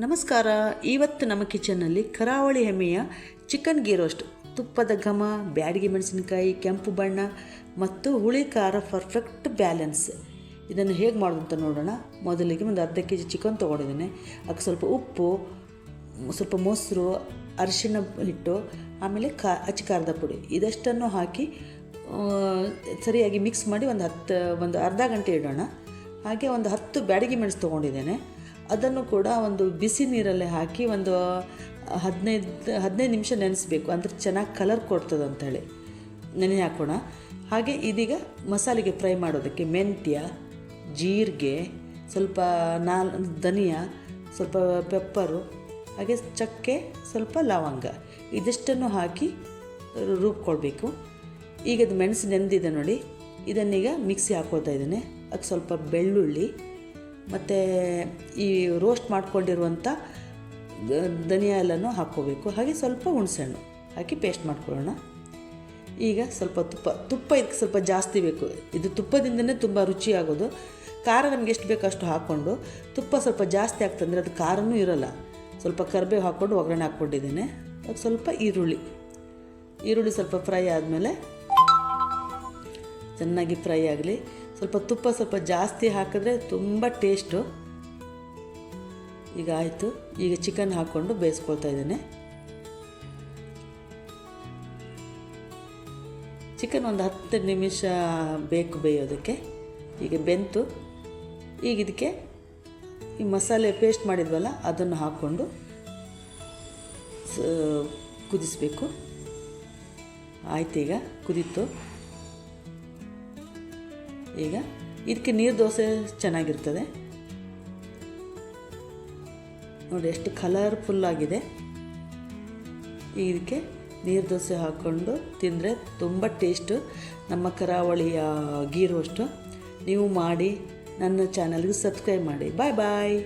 ನಮಸ್ಕಾರ. ಇವತ್ತು ನಮ್ಮ ಕಿಚನ್ನಲ್ಲಿ ಕರಾವಳಿ ಹೆಮ್ಮೆಯ ಚಿಕನ್ ಗೀ ರೋಸ್ಟ್, ತುಪ್ಪದ ಘಮ, ಬ್ಯಾಡಗಿ ಮೆಣಸಿನಕಾಯಿ, ಕೆಂಪು ಬಣ್ಣ ಮತ್ತು ಹುಳಿ ಖಾರ ಪರ್ಫೆಕ್ಟ್ ಬ್ಯಾಲೆನ್ಸ್. ಇದನ್ನು ಹೇಗೆ ಮಾಡೋದು ಅಂತ ನೋಡೋಣ. ಮೊದಲಿಗೆ ಒಂದು ಅರ್ಧ ಕೆ ಜಿ ಚಿಕನ್ ತೊಗೊಂಡಿದ್ದೇನೆ. ಅದಕ್ಕೆ ಸ್ವಲ್ಪ ಉಪ್ಪು, ಸ್ವಲ್ಪ ಮೊಸರು, ಅರಿಶಿಣ ಹಿಟ್ಟು, ಆಮೇಲೆ ಅಚ್ಚ ಖಾರದ ಪುಡಿ ಇದಷ್ಟನ್ನು ಹಾಕಿ ಸರಿಯಾಗಿ ಮಿಕ್ಸ್ ಮಾಡಿ ಒಂದು ಅರ್ಧ ಗಂಟೆ ಇಡೋಣ. ಹಾಗೆ ಒಂದು 10 ಬ್ಯಾಡಗಿ ಮೆಣಸು ತೊಗೊಂಡಿದ್ದೇನೆ. ಅದನ್ನು ಕೂಡ ಒಂದು ಬಿಸಿ ನೀರಲ್ಲೇ ಹಾಕಿ ಒಂದು 15 ನಿಮಿಷ ನೆನೆಸಬೇಕು. ಅಂದರೆ ಚೆನ್ನಾಗಿ ಕಲರ್ ಕೊಡ್ತದೆ ಅಂಥೇಳಿ ನೆನೆ ಹಾಕೋಣ. ಹಾಗೆ ಇದೀಗ ಮಸಾಲೆಗೆ ಫ್ರೈ ಮಾಡೋದಕ್ಕೆ ಮೆಂತ್ಯ, ಜೀರಿಗೆ, ಸ್ವಲ್ಪ ಧನಿಯಾ, ಸ್ವಲ್ಪ ಪೆಪ್ಪರು, ಹಾಗೆ ಚಕ್ಕೆ, ಸ್ವಲ್ಪ ಲವಂಗ ಇದಿಷ್ಟನ್ನು ಹಾಕಿ ರುಬ್ಕೊಳ್ಬೇಕು. ಈಗ ಅದು ಮೆಣಸು ನೆಂದಿದೆ ನೋಡಿ. ಇದನ್ನೀಗ ಮಿಕ್ಸಿ ಹಾಕ್ಕೊಳ್ತಾ ಇದ್ದೇನೆ. ಅದಕ್ಕೆ ಸ್ವಲ್ಪ ಬೆಳ್ಳುಳ್ಳಿ ಮತ್ತು ಈ ರೋಸ್ಟ್ ಮಾಡ್ಕೊಂಡಿರುವಂಥ ಧನಿಯಾ ಎಲ್ಲನೂ ಹಾಕ್ಕೋಬೇಕು. ಹಾಗೆ ಸ್ವಲ್ಪ ಹುಣಸೆಹಣ್ಣು ಹಾಕಿ ಪೇಸ್ಟ್ ಮಾಡ್ಕೊಳ್ಳೋಣ. ಈಗ ಸ್ವಲ್ಪ ತುಪ್ಪ ಇದಕ್ಕೆ ಸ್ವಲ್ಪ ಜಾಸ್ತಿ ಬೇಕು. ಇದು ತುಪ್ಪದಿಂದನೇ ತುಂಬ ರುಚಿಯಾಗೋದು. ಖಾರ ನಮಗೆ ಎಷ್ಟು ಬೇಕೋ ಅಷ್ಟು ಹಾಕ್ಕೊಂಡು, ತುಪ್ಪ ಸ್ವಲ್ಪ ಜಾಸ್ತಿ ಆಗ್ತಂದರೆ ಅದು ಖಾರನೂ ಇರೋಲ್ಲ. ಸ್ವಲ್ಪ ಕರಿಬೇವು ಹಾಕ್ಕೊಂಡು ಒಗ್ಗರಣೆ ಹಾಕ್ಕೊಂಡಿದ್ದೇನೆ. ಅದಕ್ಕೆ ಸ್ವಲ್ಪ ಈರುಳ್ಳಿ ಸ್ವಲ್ಪ ಫ್ರೈ ಆದಮೇಲೆ ಚೆನ್ನಾಗಿ ಫ್ರೈ ಆಗಲಿ. ಸ್ವಲ್ಪ ತುಪ್ಪ ಸ್ವಲ್ಪ ಜಾಸ್ತಿ ಹಾಕಿದ್ರೆ ತುಂಬ ಟೇಸ್ಟು. ಈಗ ಆಯಿತು. ಈಗ ಚಿಕನ್ ಹಾಕ್ಕೊಂಡು ಬೇಯಿಸ್ಕೊಳ್ತಾ ಇದ್ದೇನೆ. ಚಿಕನ್ ಒಂದು 10 ನಿಮಿಷ ಬೇಕು ಬೇಯೋದಕ್ಕೆ. ಈಗ ಬೆಂತು. ಈಗ ಇದಕ್ಕೆ ಈ ಮಸಾಲೆ ಪೇಸ್ಟ್ ಮಾಡಿದ್ವಲ್ಲ ಅದನ್ನು ಹಾಕ್ಕೊಂಡು ಕುದಿಸ್ಬೇಕು. ಆಯ್ತು, ಈಗ ಕುದೀತು. ಈಗ ಇದಕ್ಕೆ ನೀರು ದೋಸೆ ಚೆನ್ನಾಗಿರ್ತದೆ ನೋಡಿ, ಎಷ್ಟು ಕಲರ್ಫುಲ್ಲಾಗಿದೆ. ಇದಕ್ಕೆ ನೀರು ದೋಸೆ ಹಾಕ್ಕೊಂಡು ತಿಂದರೆ ತುಂಬ ಟೇಸ್ಟು. ನಮ್ಮ ಕರಾವಳಿಯ ಗೀ ರೋಸ್ಟು ನೀವು ಮಾಡಿ ನನ್ನ ಚಾನಲ್ಗೆ ಸಬ್ಸ್ಕ್ರೈಬ್ ಮಾಡಿ. ಬಾಯ್ ಬಾಯ್.